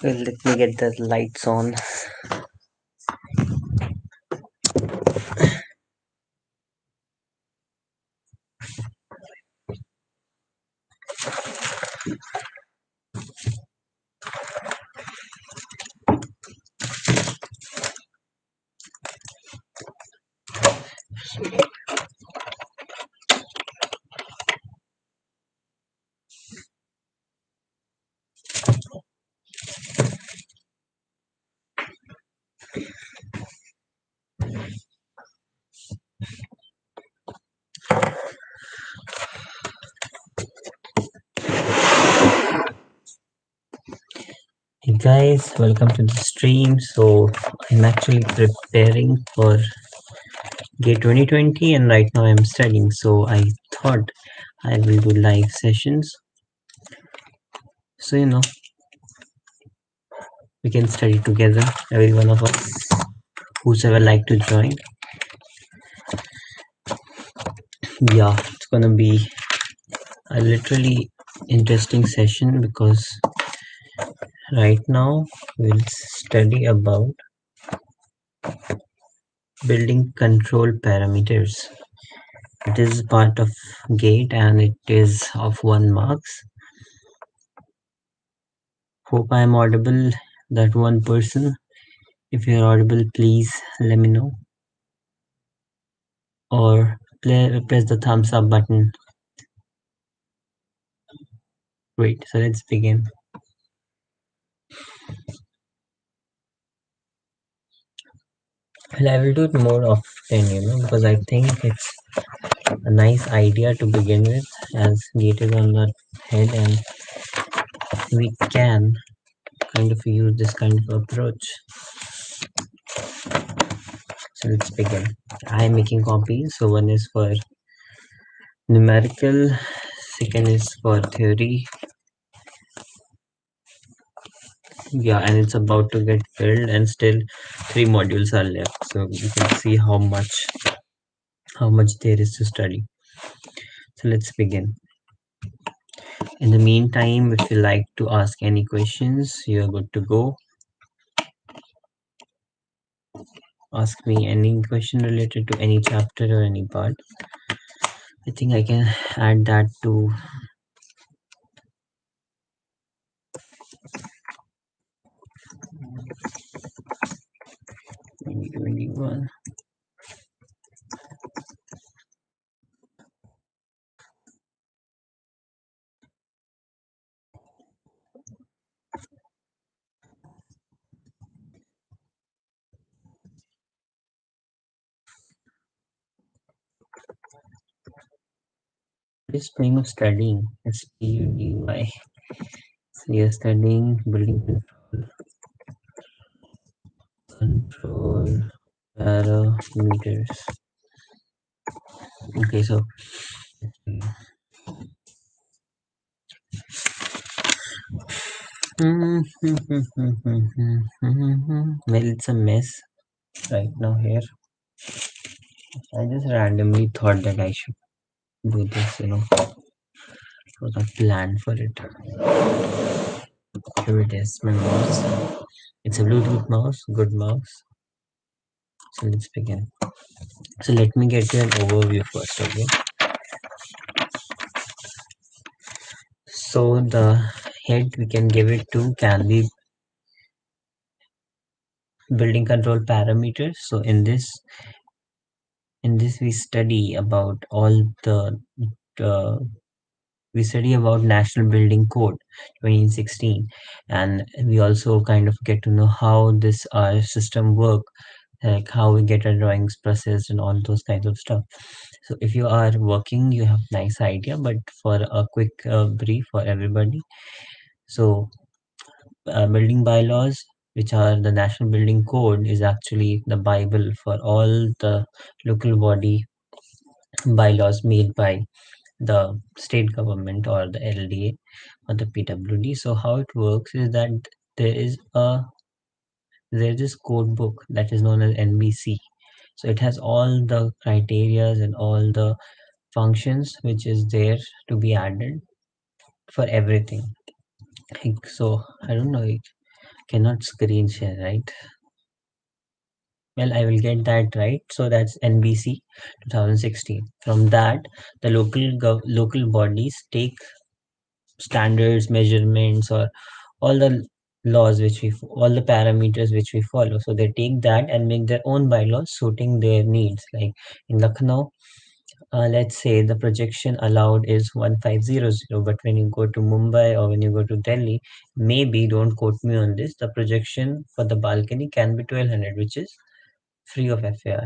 Well, let me get the lights on. Hey guys, welcome to the stream. So I'm actually preparing for GATE 2020 and right now I'm studying. So I thought I will do live sessions. So we can study together, every one of us, whosoever like to join. Yeah, it's gonna be a literally interesting session because right now we'll study about building control parameters. It is part of GATE and it is of 1 marks. Hope I am audible, that one person. If you're audible, please let me know. Or press the thumbs up button. Great, so let's begin. Well, I will do it more often, because I think it's a nice idea to begin with, as GATE is on the head and we can kind of use this kind of approach. So let's begin. I am making copies. So one is for numerical, second is for theory. Yeah, and it's about to get filled and still 3 modules are left. So you can see how much there is to study. So let's begin. In the meantime, if you like to ask any questions, you're good to go. Ask me any question related to any chapter or any part. I think I can add that to 2021. What is point of studying? SPUDY. So you're studying building control parameters. Okay, so well, it's a mess right now here. I just randomly thought that I should do this, it was a plan for it. Here it is, my mouse. It's a Bluetooth mouse, good mouse. So let's begin. So let me get you an overview first, okay? So the head we can give it to can be building control parameters. So in this we study about we study about National Building Code 2016, and we also kind of get to know how this our system work, like how we get our drawings processed and all those kinds of stuff. So if you are working, you have nice idea, but for a quick brief for everybody. So building bylaws, which are the National Building Code, is actually the Bible for all the local body bylaws made by the state government or the LDA or the PWD. So how it works is that there is this code book that is known as NBC. So it has all the criterias and all the functions which is there to be added for everything. So I don't know, Cannot screen share, right? Well, I will get that right. So that's NBC 2016. From that, the local bodies take standards, measurements, or all the laws all the parameters which we follow. So they take that and make their own bylaws suiting their needs. Like in Lucknow, let's say the projection allowed is 1500, but when you go to Mumbai or when you go to Delhi, maybe don't quote me on this, the projection for the balcony can be 1200, which is free of FAR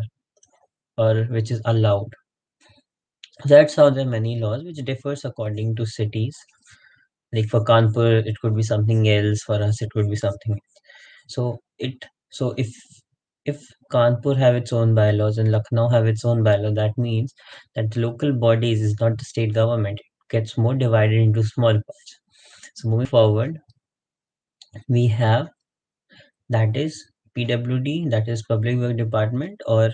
or which is allowed. That's how there are many laws which differs according to cities. Like for Kanpur, it could be something else. For us, it could be something else. So if Kanpur have its own bylaws and Lucknow have its own bylaw, that means that the local bodies is not the state government. It gets more divided into small parts. So moving forward, we have that is PWD, that is Public Work Department, or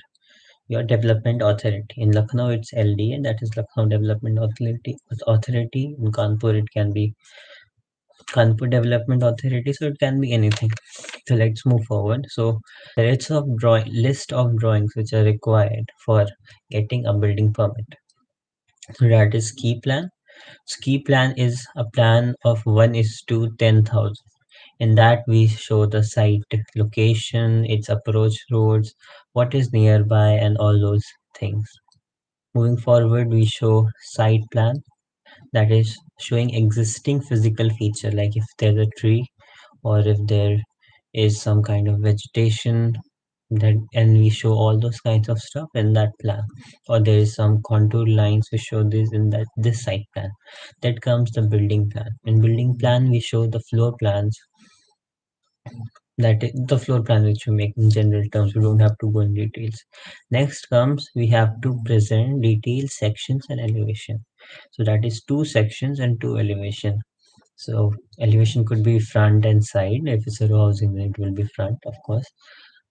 your development authority. In Lucknow, it's LDA, that is Lucknow Development Authority. In Kanpur, it can be Kanpur Development Authority, so it can be anything. So let's move forward. So the list of drawings which are required for getting a building permit. So that is key plan. Ski plan is a plan of 1 is to 10,000. In that we show the site location, its approach roads, what is nearby, and all those things. Moving forward, we show site plan, that is showing existing physical feature, like if there's a tree or if there is some kind of vegetation, that and we show all those kinds of stuff in that plan, or there is some contour lines, we show this in that this site plan. That comes the building plan. In building plan we show the floor plans, that is the floor plan which we make in general terms, we don't have to go in details. Next comes, we have to present detailed sections and elevation. So that is two sections and two elevation. So elevation could be front and side. If it's a row housing, then it will be front, of course.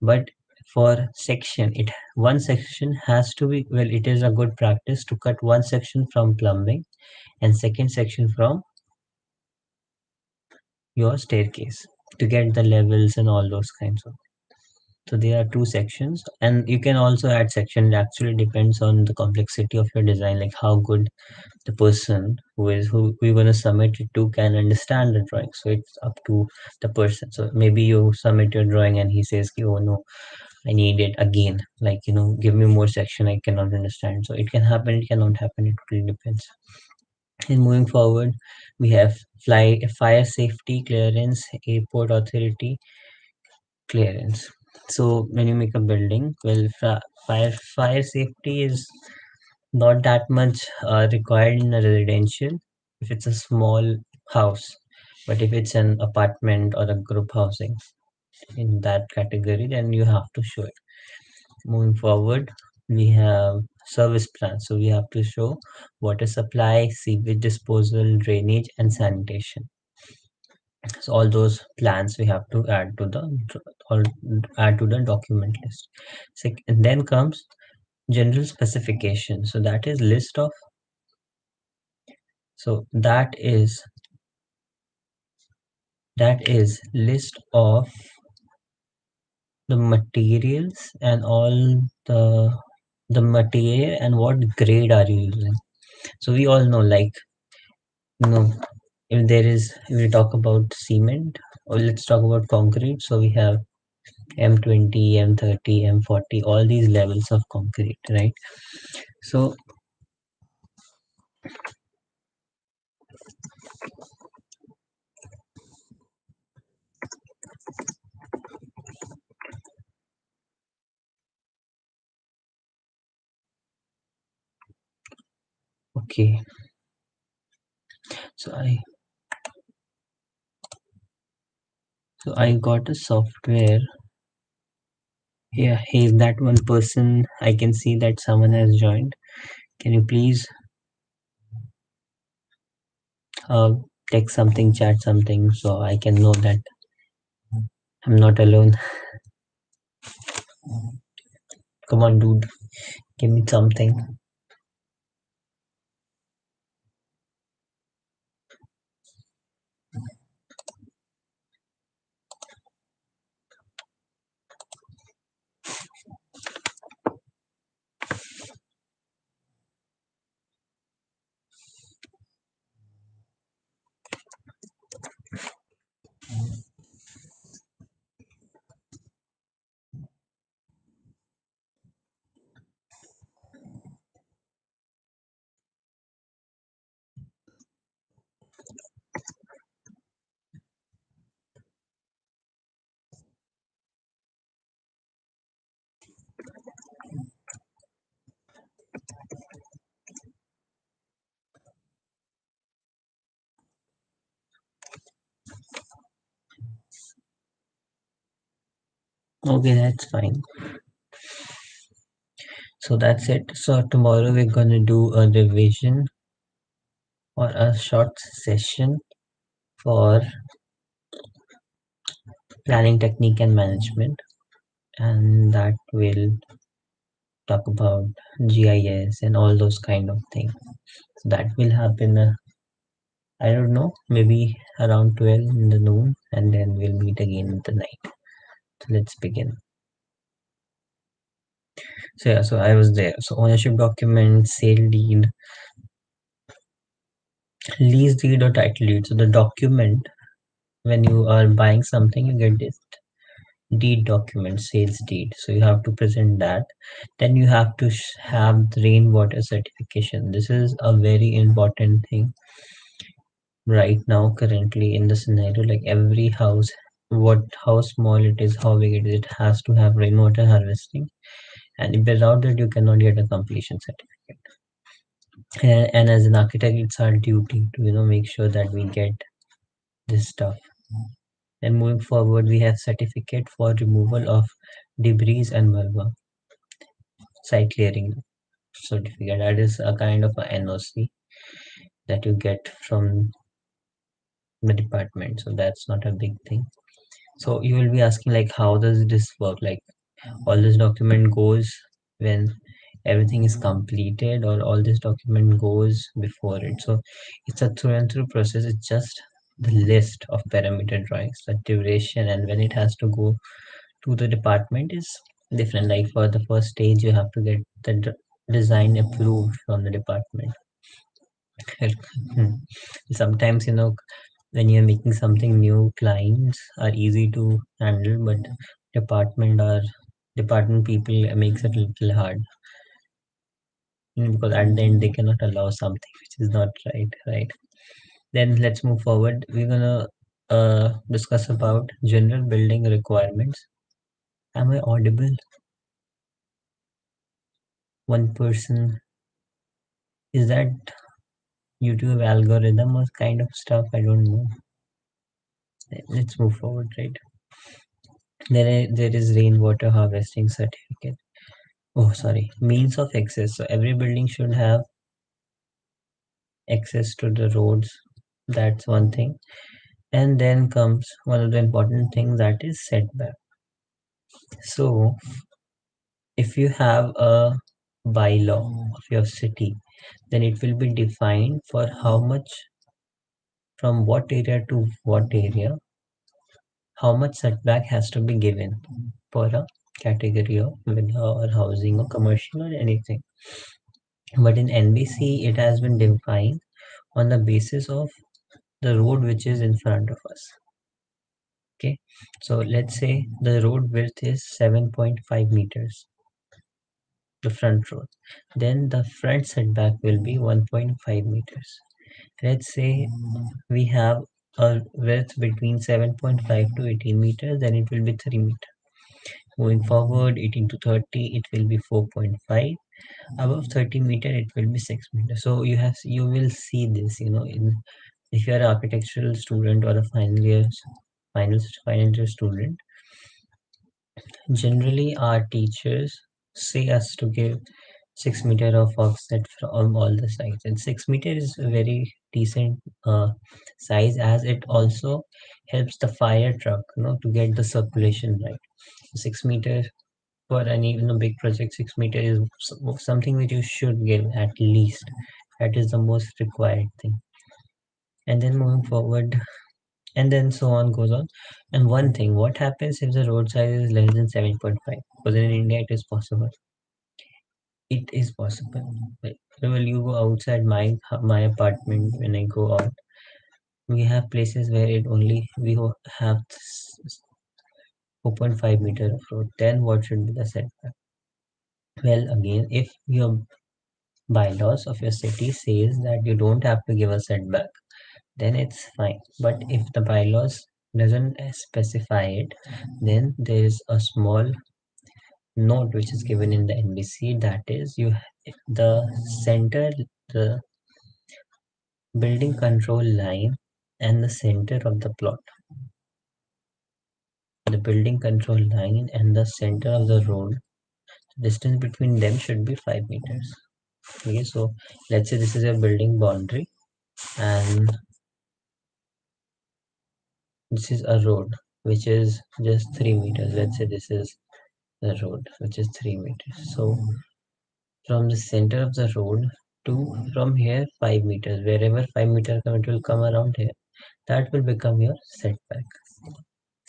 But for section, it one section has to be, well, it is a good practice to cut one section from plumbing and second section from your staircase to get the levels and all those kinds of. So there are two sections, and you can also add section. It actually depends on the complexity of your design, like how good the person who we're going to submit it to can understand the drawing. So it's up to the person. So maybe you submit your drawing and he says, oh no, I need it again, like, give me more section, I cannot understand. So it can happen, it cannot happen, it really depends. And moving forward, we have fire safety clearance, airport authority clearance. So when you make a building, well, fire safety is not that much required in a residential if it's a small house, but if it's an apartment or a group housing in that category, then you have to show it. Moving forward, we have service plans. So we have to show water supply, sewage disposal, drainage, and sanitation. So all those plans we have to or add to the document list. And then comes general specification. So that is list of so that is list of the materials and all the material and what grade are you using. So we all know, like, if we talk about cement, or let's talk about concrete. So we have M20, M30, M40, all these levels of concrete, right? So okay, so I got a software. Yeah, hey, that one person, I can see that someone has joined. Can you please uh text something, chat something, so I can know that I'm not alone. Come on, dude, give me something. Okay, that's fine. So that's it. So tomorrow we're gonna do a revision or a short session for planning technique and management, and that will talk about GIS and all those kind of things. So that will happen, I don't know, maybe around 12 in the noon, and then we'll meet again in the night. So let's begin. So yeah, so I was there. So ownership document, sale deed, lease deed or title deed. So the document, when you are buying something, you get this deed document, sales deed. So you have to present that. Then you have to have the rainwater certification. This is a very important thing right now, currently in the scenario. Like every house, what how small it is, how big it is, it has to have rainwater harvesting. And without that, you cannot get a completion certificate. And as an architect, it's our duty to make sure that we get this stuff. And moving forward, we have certificate for removal of debris and vulva, site clearing certificate. That is a kind of a NOC that you get from the department. So that's not a big thing. So you will be asking like, how does this work? Like all this document goes when everything is completed, or all this document goes before it. So it's a through and through process. It's just the list of parameter drawings, the duration, and when it has to go to the department is different. Like for the first stage, you have to get the design approved from the department. Hmm. Sometimes, when you're making something new, clients are easy to handle, but department people makes it a little hard. Because at the end they cannot allow something which is not right. Then let's move forward. We're gonna discuss about general building requirements. Am I audible? One person, is that YouTube algorithm or kind of stuff? I don't know. Let's move forward, right? There is rainwater harvesting certificate. Oh, sorry. Means of access. So every building should have access to the roads. That's one thing. And then comes one of the important things, that is setback. So if you have a bylaw of your city, then it will be defined for how much, from what area to what area, how much setback has to be given for a category of villa or housing or commercial or anything. But in NBC, it has been defined on the basis of the road which is in front of us. Okay, so let's say the road width is 7.5 meters, the front road. Then the front setback will be 1.5 meters. Let's say we have a width between 7.5 to 18 meters, then it will be 3 meters. Moving forward, 18 to 30, it will be 4.5. Above 30 meter, it will be 6 meters. So you will see this, in if you are an architectural student or a final year student. Generally, our teachers say us to give 6 meter of offset from all the sides, and 6 meter is a very decent size, as it also helps the fire truck, to get the circulation right. 6 meter for any big project, 6 meter is something that you should give at least. That is the most required thing. And then moving forward, and then so on goes on. And one thing, what happens if the road size is less than 7.5? Because in India it is possible. It is possible. Like, well, you go outside my apartment, when I go out, we have places where it only we have 4.5 meter of road. Then what should be the setback? Well, again, if your bylaws of your city says that you don't have to give a setback, then it's fine. But if the bylaws doesn't specify it, then there is a small note which is given in the NBC, that is the center, the building control line, and the center of the plot the building control line and the center of the road, distance between them should be 5 meters. Okay, so let's say this is a building boundary and this is a road which is just 3 meters. Let's say this is the road which is 3 meters. So from the center of the road to from here 5 meters, wherever 5 meter it will come around here, that will become your setback.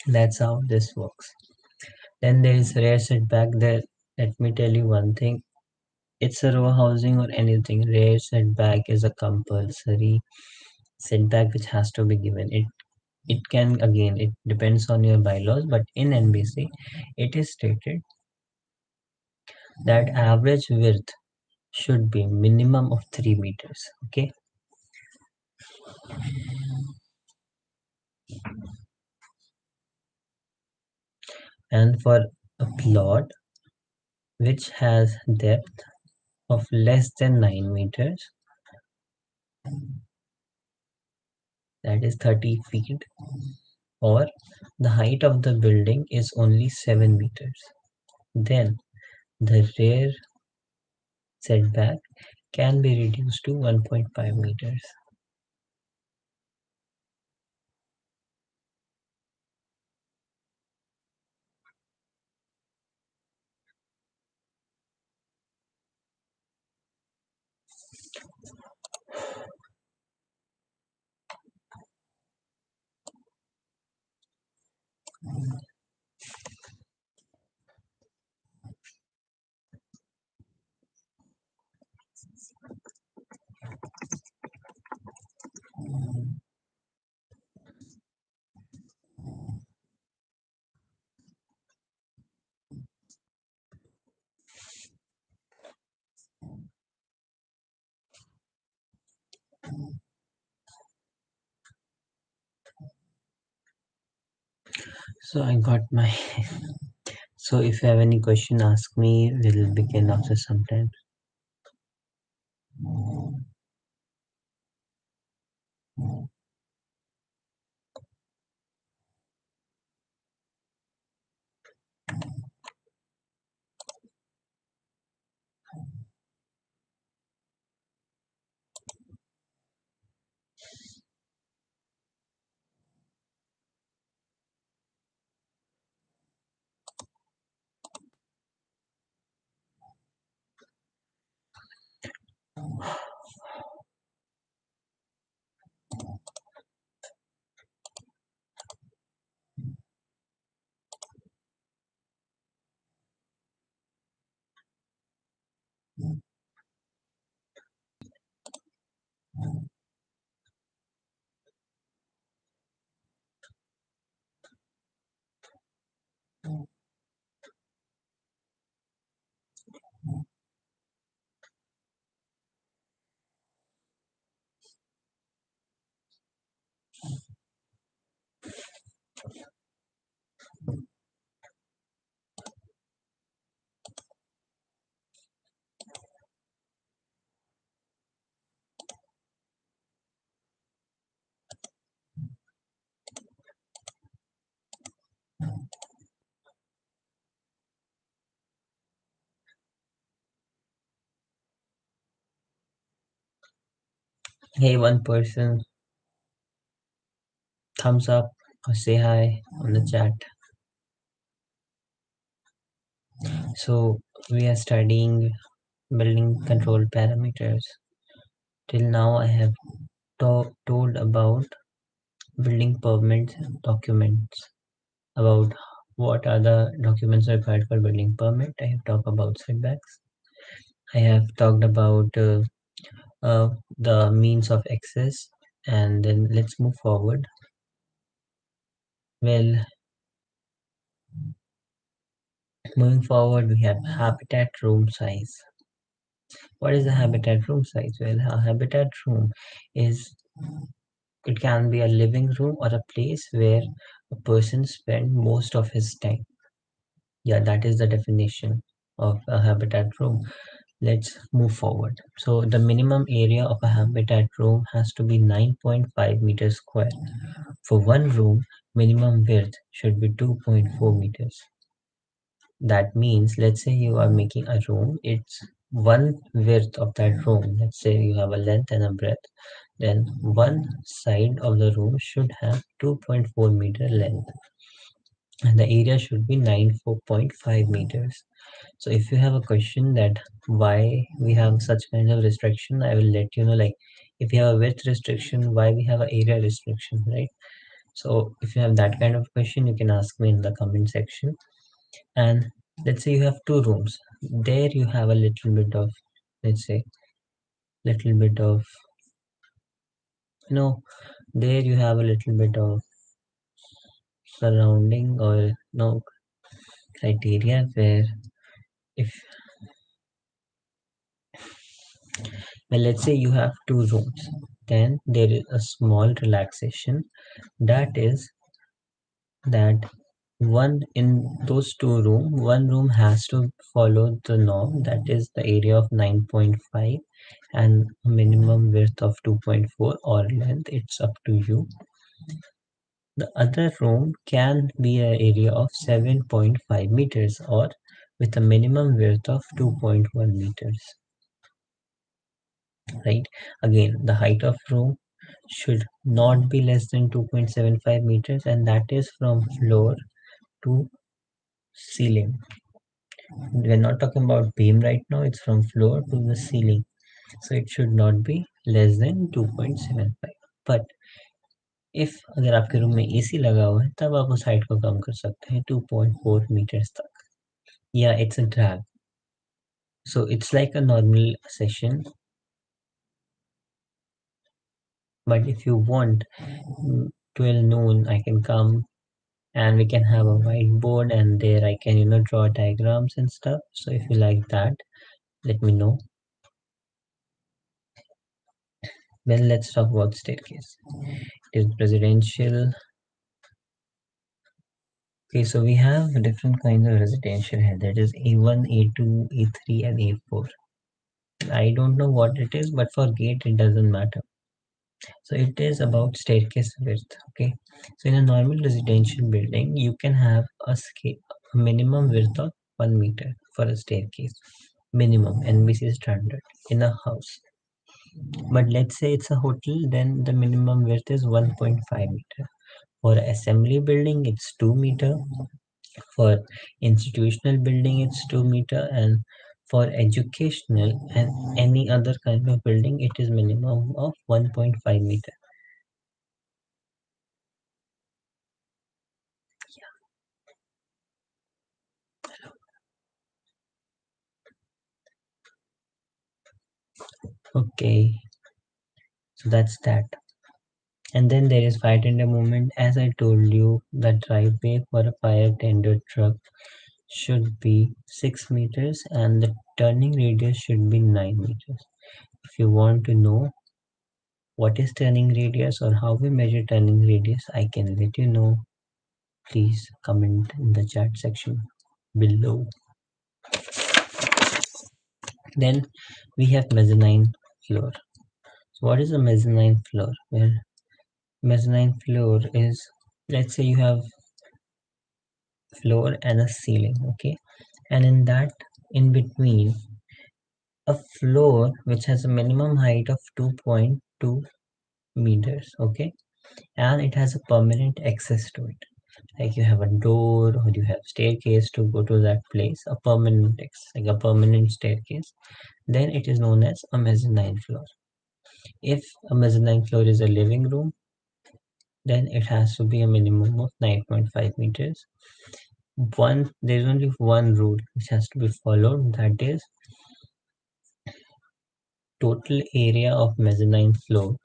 That's how this works. Then there is rear setback. There, let me tell you one thing. It's a row housing or anything. Rear setback is a compulsory setback which has to be given. It can, again, it depends on your bylaws, but in NBC it is stated that average width should be minimum of 3 meters. Okay, and for a plot which has depth of less than 9 meters, that is 30 feet, or the height of the building is only 7 meters, then the rear setback can be reduced to 1.5 meters. So I got my. So if you have any question, ask me. We'll begin after some time. Hey, one person, thumbs up or say hi on the chat. So we are studying building control parameters. Till now, I have told about building permit documents, about what are the documents required for building permit. I have talked about setbacks. I have talked about the means of access, and then let's move forward. Well, moving forward, we have habitat room size. What is a habitat room size? Well, a habitat room is, it can be a living room or a place where a person spend most of his time. Yeah, that is the definition of a habitat room. Let's move forward. So the minimum area of a habitat room has to be 9.5 meters square. For one room, minimum width should be 2.4 meters. That means, let's say you are making a room, it's one width of that room. Let's say you have a length and a breadth, then one side of the room should have 2.4-meter length, and the area should be 94.5 meters. So if you have a question that why we have such kind of restriction, I will let you know, like if you have a width restriction, why we have an area restriction, right? So if you have that kind of question, you can ask me in the comment section. And let's say you have two rooms. There you have a little bit of, let's say, little bit of, you know, there you have a little bit of surrounding or no criteria where if, well, let's say you have two rooms, then there is a small relaxation, that is that one in those one room has to follow the norm, that is the area of 9.5 and a minimum width of 2.4 or length, it's up to you. The other room can be an area of 7.5 meters or with a minimum width of 2.1 meters, right? Again, the height of room should not be less than 2.75 meters, and that is from floor to ceiling. We're not talking about beam right now, it's from floor to the ceiling. So it should not be less than 2.75. But if अगर आपके room में AC लगा हुआ है तब आप उस height को कम कर सकते हैं 2.4 meters तक. Yeah, it's a drag. So it's like a normal session. But if you want 12 noon, I can come and we can have a whiteboard and there I can, draw diagrams and stuff. So if you like that, let me know. Then let's talk about staircase. It is residential. Okay, so we have different kinds of residential here. That is A1, A2, A3, and A4. I don't know what it is, but for gate it doesn't matter. So it is about staircase width. Okay, so in a normal residential building, you can have a minimum width of 1 meter for a staircase, minimum NBC standard in a house. But let's say it's a hotel, then the minimum width is 1.5 meter. For assembly building, it's 2 meter. For institutional building, it's 2 meter, and for educational and any other kind of building, it is minimum of 1.5 meter. Okay, so that's that. And then there is fire tender movement. As I told you, the driveway for a fire tender truck should be 6 meters and the turning radius should be 9 meters. If you want to know what is turning radius or how we measure turning radius, I can let you know. Please comment in the chat section below. Then we have mezzanine floor. So what is a mezzanine floor? Well, mezzanine floor is, let's say you have floor and a ceiling, okay, and in that, in between, a floor which has a minimum height of 2.2 meters, okay, and it has a permanent access to it, like you have a door or you have staircase to go to that place, a permanent like a permanent staircase, then it is known as a mezzanine floor. If a mezzanine floor is a living room, then it has to be a minimum of 9.5 meters. There's only one rule which has to be followed, that is total area of mezzanine floor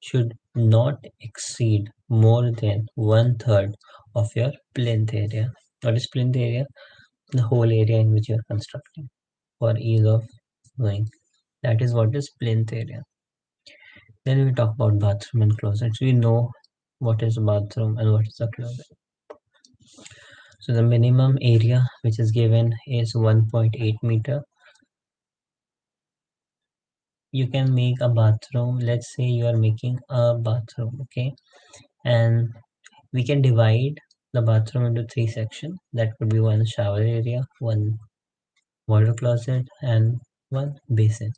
should not exceed more than 1/3 of your plinth area. What is plinth area? The whole area in which you are constructing for ease of knowing. That is what is plinth area. Then we talk about bathroom and closets. We know what is a bathroom and what is a closet. So the minimum area which is given is 1.8 meter. You can make a bathroom. Let's say you are making a bathroom, okay, and we can divide the bathroom into three sections. That could be one shower area, one water closet, and one basin.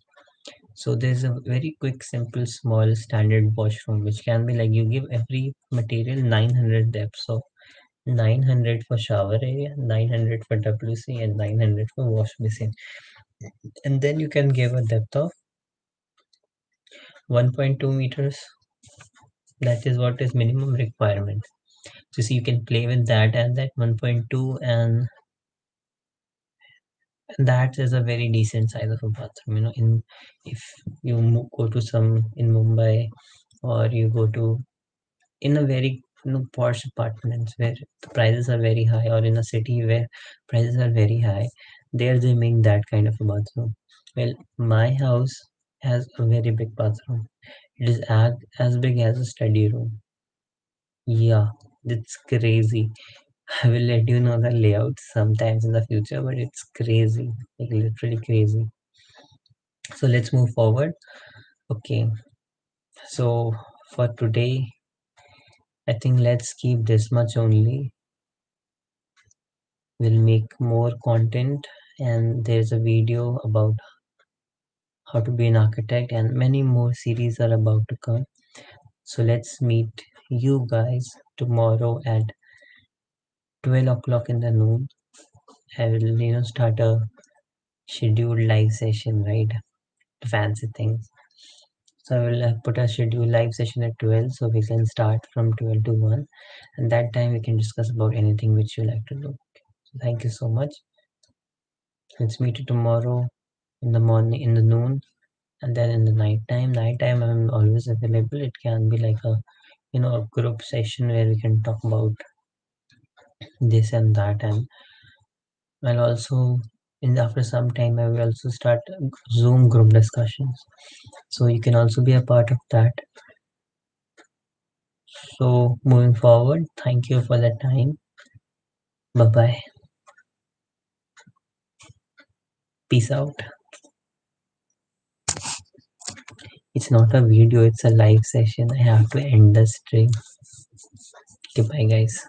So there's a very quick, simple, small, standard washroom, which can be like you give every material 900 depth. So 900 for shower area, 900 for WC, and 900 for wash basin. And then you can give a depth of 1.2 meters. That is what is minimum requirement. So see, you can play with that and that 1.2, and that is a very decent size of a bathroom. In if you go to some in Mumbai, or you go to in a very posh apartments where the prices are very high, or in a city where prices are very high, there they make that kind of a bathroom. Well, my house has a very big bathroom. It is as big as a study room. Yeah, it's crazy. I will let you know the layout sometimes in the future, but it's crazy, like literally crazy. So let's move forward. Okay, so for today, I think let's keep this much only. We'll make more content, and there's a video about how to be an architect, and many more series are about to come. So let's meet you guys tomorrow at 12 o'clock in the noon. I will, start a scheduled live session, right? Fancy things. So I will put a scheduled live session at 12, so we can start from 12 to 1, and that time we can discuss about anything which you like to do. So thank you so much. Let's meet you tomorrow in the morning, in the noon, and then in the night time I'm always available. It can be like a group session where we can talk about this and that, and I'll also in after some time I will also start Zoom group discussions, so you can also be a part of that. So moving forward, thank you for the time. Bye bye. Peace out. It's not a video, it's a live session. I have to end the stream. Goodbye, guys.